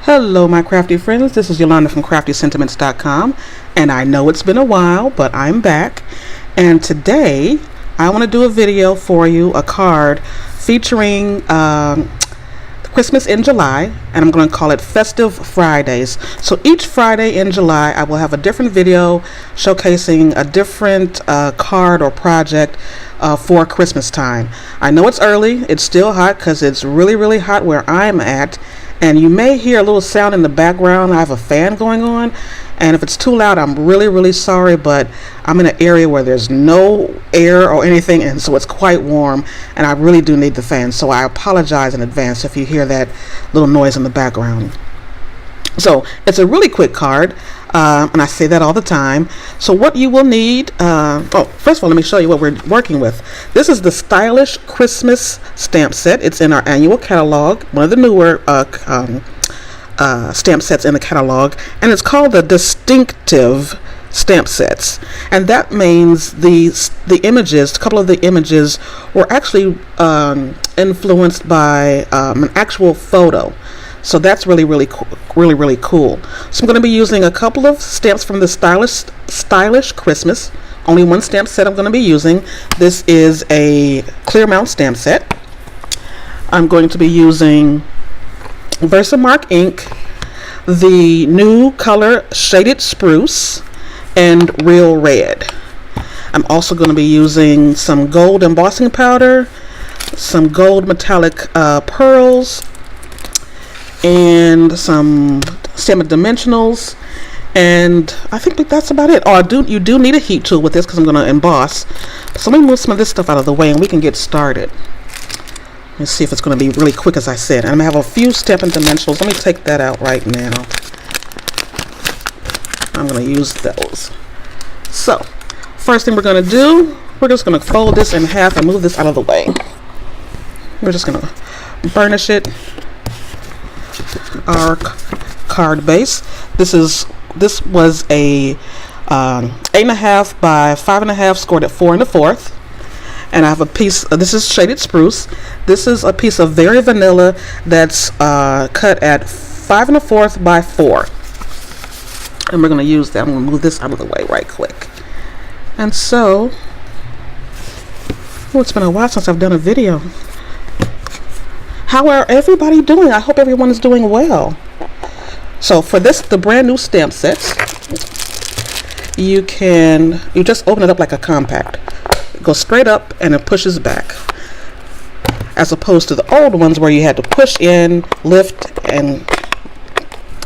Hello my crafty friends, this is Yolanda from CraftySentiments.com, and I know it's been a while, but I'm back, and today I want to do a video for you, a card featuring Christmas in July, and I'm going to call it Festive Fridays. So each Friday in July I will have a different video showcasing a different card or project for Christmas time. I know it's early, it's still hot because it's really hot where I'm at. And you may hear a little sound in the background. I have a fan going on, and if it's too loud, I'm really sorry, but I'm in an area where there's no air or anything, and so it's quite warm, and I really do need the fan, so I apologize in advance if you hear that little noise in the background. So it's a really quick card, and I say that all the time. So what you will need, first of all, let me show you what we're working with. This is the Stylish Christmas stamp set. It's in our annual catalog, one of the newer stamp sets in the catalog, and it's called the Distinctive stamp sets, and that means the images, a couple of the images were actually influenced by an actual photo. So that's really cool. So I'm going to be using a couple of stamps from the Stylish Christmas. Only one stamp set I'm going to be using. This is a clear mount stamp set. I'm going to be using Versamark ink, the new color Shaded Spruce, and Real Red. I'm also going to be using some gold embossing powder, some gold metallic pearls, and some Stampin' dimensionals, and I think that's about it. Oh, you do need a heat tool with this because I'm going to emboss. So let me move some of this stuff out of the way and we can get started. Let's see if it's going to be really quick, as I said. And I'm going to have a few Stampin' dimensionals. Let me take that out right now. I'm going to use those. So first thing we're going to do, we're just going to fold this in half and move this out of the way. We're just going to burnish it. Our card base. This was a 8.5 by 5.5 scored at 4 1/4, and I have a piece. This is Shaded Spruce. This is a piece of Very Vanilla that's cut at 5 1/4 by 4, and we're going to use that. I'm going to move this out of the way right quick. And so, it's been a while since I've done a video. How are everybody doing? I hope everyone is doing well. So for this, the brand new stamp sets, you just open it up like a compact. It goes straight up and it pushes back, as opposed to the old ones where you had to push in, lift, and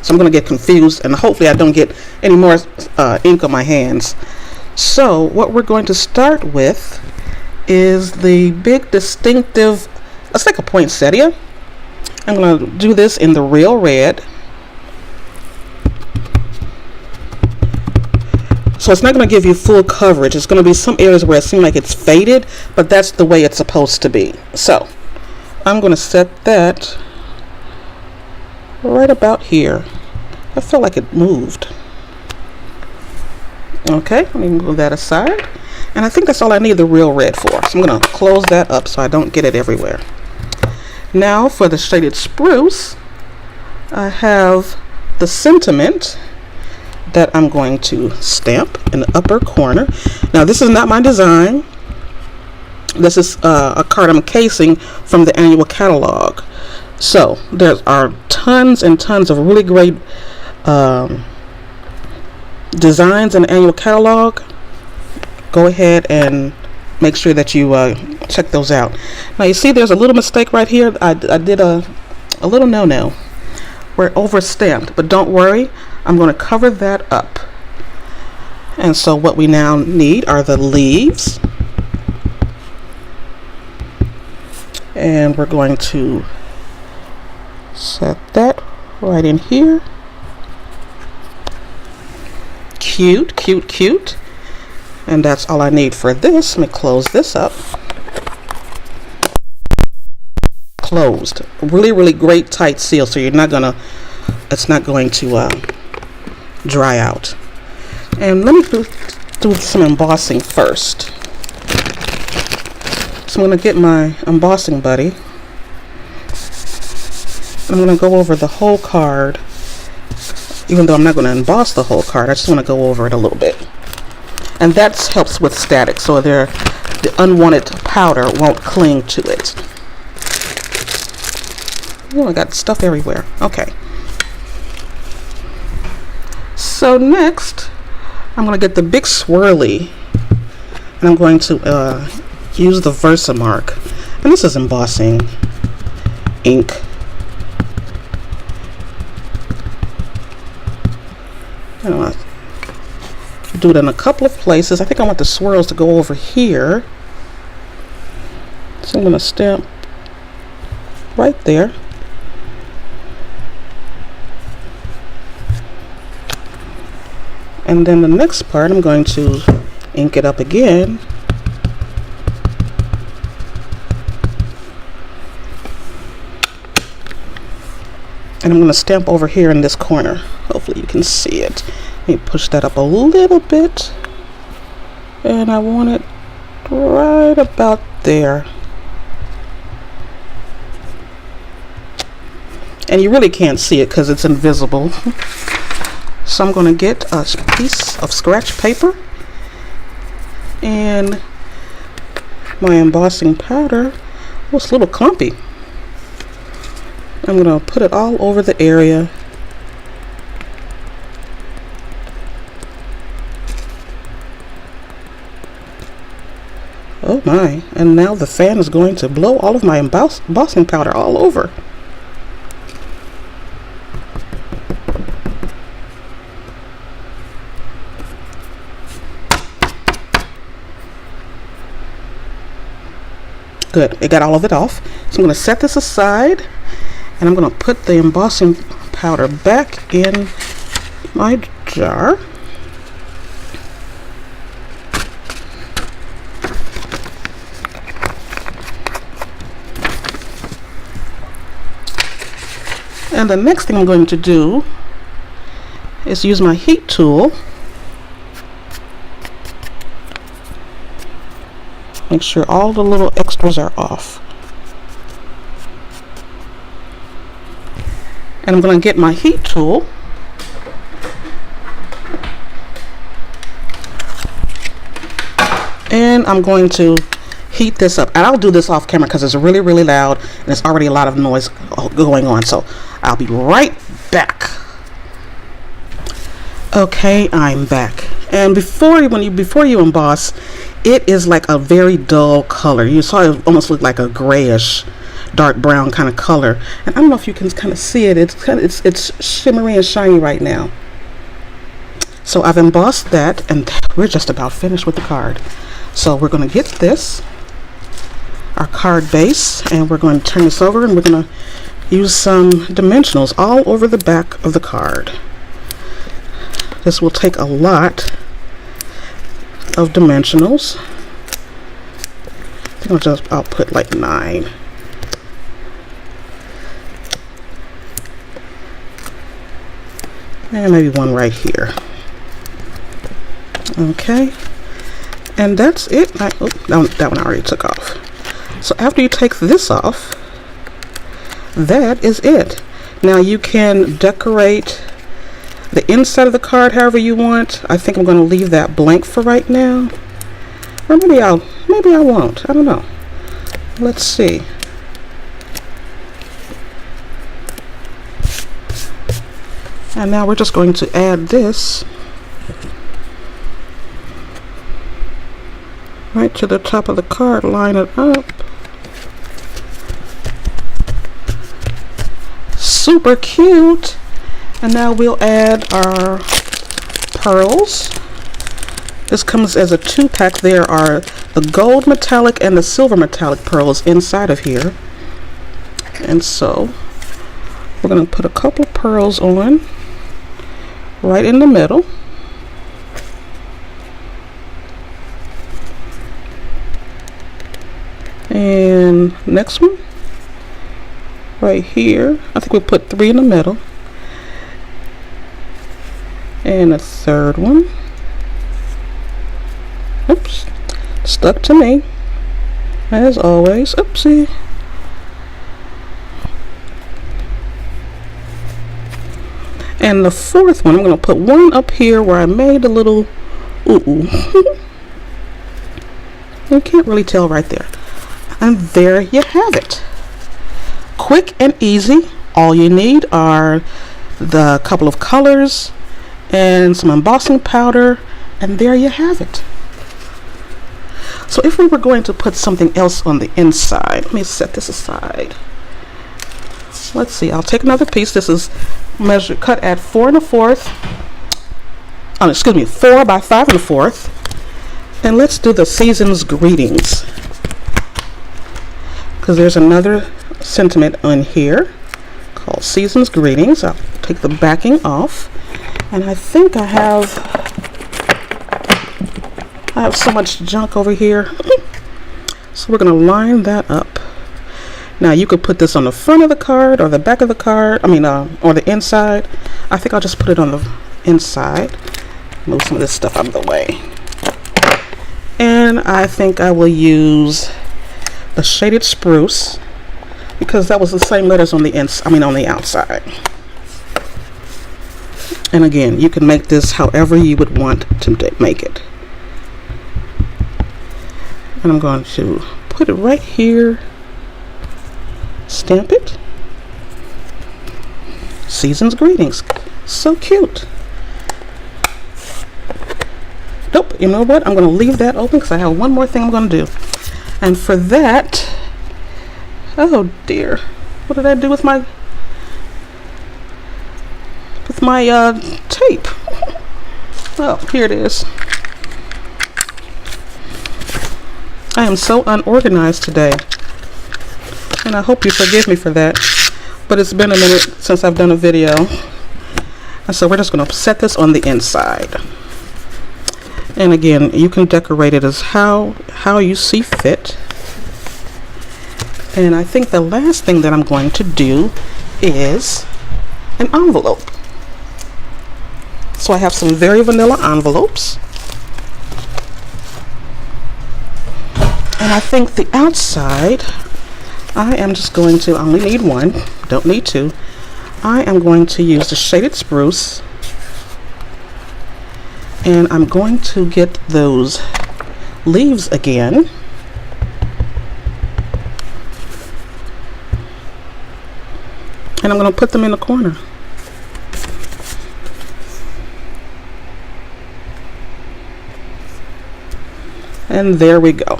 so I'm going to get confused, and hopefully I don't get any more ink on my hands. So what we're going to start with is the big Distinctive. Let's take a Poinsettia. I'm going to do this in the Real Red. So it's not going to give you full coverage. It's going to be some areas where it seems like it's faded, but that's the way it's supposed to be. So I'm going to set that right about here. I feel like it moved. Okay, let me move that aside. And I think that's all I need the Real Red for. So I'm going to close that up so I don't get it everywhere. Now for the Shaded Spruce, I have the sentiment that I'm going to stamp in the upper corner. Now this is not my design. This is a card I'm casing from the annual catalog. So there are tons and tons of really great designs in the annual catalog. Go ahead and make sure that you check those out. Now you see there's a little mistake right here. I did a little no-no. We're overstamped, but don't worry, I'm going to cover that up. And so what we now need are the leaves, and we're going to set that right in here. Cute. And that's all I need for this. Let me close this up. Closed. Really great tight seal, so it's not going to dry out. And let me do some embossing first. So I'm going to get my embossing buddy. I'm going to go over the whole card even though I'm not going to emboss the whole card. I just want to go over it a little bit. And that helps with static, so the unwanted powder won't cling to it. Oh, I got stuff everywhere. Okay. So next, I'm going to get the big swirly, and I'm going to use the Versamark. And this is Embossing Ink. I don't know. Do it in a couple of places. I think I want the swirls to go over here. So I'm going to stamp right there. And then the next part, I'm going to ink it up again. And I'm going to stamp over here in this corner. Hopefully you can see it. Let me push that up a little bit. And I want it right about there. And you really can't see it because it's invisible. So I'm going to get a piece of scratch paper and my embossing powder. Oh, it's a little clumpy. I'm going to put it all over the area. Oh my, and now the fan is going to blow all of my embossing powder all over. Good, it got all of it off. So I'm going to set this aside, and I'm going to put the embossing powder back in my jar. And the next thing I'm going to do is use my heat tool. Make sure all the little extras are off. And I'm going to get my heat tool and I'm going to heat this up. And I'll do this off camera because it's really, really loud and there's already a lot of noise going on. So I'll be right back. Okay, I'm back. And before you emboss, it is like a very dull color. You saw it almost looked like a grayish, dark brown kind of color. And I don't know if you can kind of see it. It's shimmery and shiny right now. So I've embossed that, and we're just about finished with the card. So we're going to get this, our card base, and we're going to turn this over, and we're going to use some dimensionals all over the back of the card. This will take a lot of dimensionals. I think I'll put like 9. And maybe one right here. Okay. And that's it. That one I already took off. So after you take this off, that is it. Now you can decorate the inside of the card however you want. I think I'm going to leave that blank for right now. Or maybe I won't. I don't know. Let's see. And now we're just going to add this right to the top of the card, line it up. Super cute. And now we'll add our pearls. This comes as a 2-pack. There are the gold metallic and the silver metallic pearls inside of here. And so we're going to put a couple of pearls on right in the middle. And next one right here. I think we'll put 3 in the middle. And a third one. Oops, stuck to me as always. Oopsie. And the fourth one, I'm going to put one up here where I made a little ooh. You can't really tell right there. And there you have it. Quick and easy. All you need are the couple of colors and some embossing powder, and there you have it. So if we were going to put something else on the inside, let me set this aside. Let's see, I'll take another piece. This is cut at 4 1/4. Oh, excuse me, 4 by 5 1/4. And let's do the season's greetings, because there's another sentiment on here called season's greetings. I'll take the backing off, and I think I have so much junk over here. So we're going to line that up. Now you could put this on the front of the card or the back of the card, or the inside. I think I'll just put it on the inside. Move some of this stuff out of the way. And I think I will use the shaded spruce, because that was the same letters on the on the outside. And again, you can make this however you would want to make it. And I'm going to put it right here. Stamp it. Season's greetings. So cute. Nope, you know what? I'm going to leave that open because I have one more thing I'm going to do. And for that, oh dear, what did I do with my tape? Oh, here it is. I am so unorganized today, and I hope you forgive me for that, but it's been a minute since I've done a video, and so we're just going to set this on the inside. And again, you can decorate it as how you see fit. And I think the last thing that I'm going to do is an envelope. So I have some very vanilla envelopes. And I think the outside, I am just going to, I only need one, don't need two. I am going to use the shaded spruce. And I'm going to get those leaves again. And I'm going to put them in the corner. And there we go.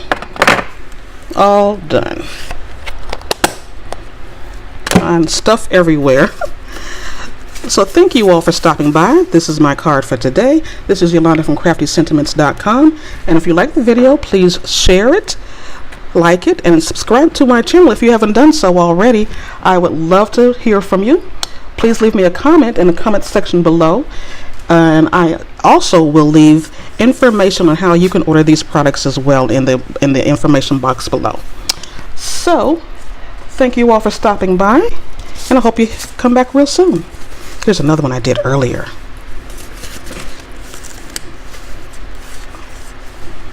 All done. And stuff everywhere. So thank you all for stopping by. This is my card for today. This is Yolanda from CraftySentiments.com. And if you like the video, please share it, like it, and subscribe to my channel if you haven't done so already. I would love to hear from you. Please leave me a comment in the comment section below. And I also will leave information on how you can order these products as well in the information box below. So thank you all for stopping by, and I hope you come back real soon. Here's another one I did earlier.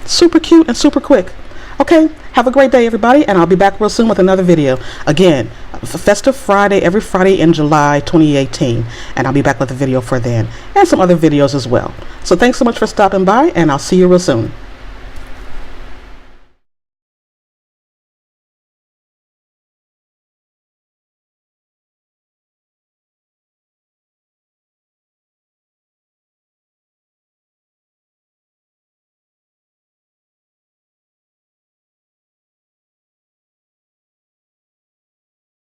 Super cute and super quick. Okay, have a great day everybody, and I'll be back real soon with another video. Again, Festive Friday, every Friday in July 2018, and I'll be back with a video for then, and some other videos as well. So thanks so much for stopping by, and I'll see you real soon.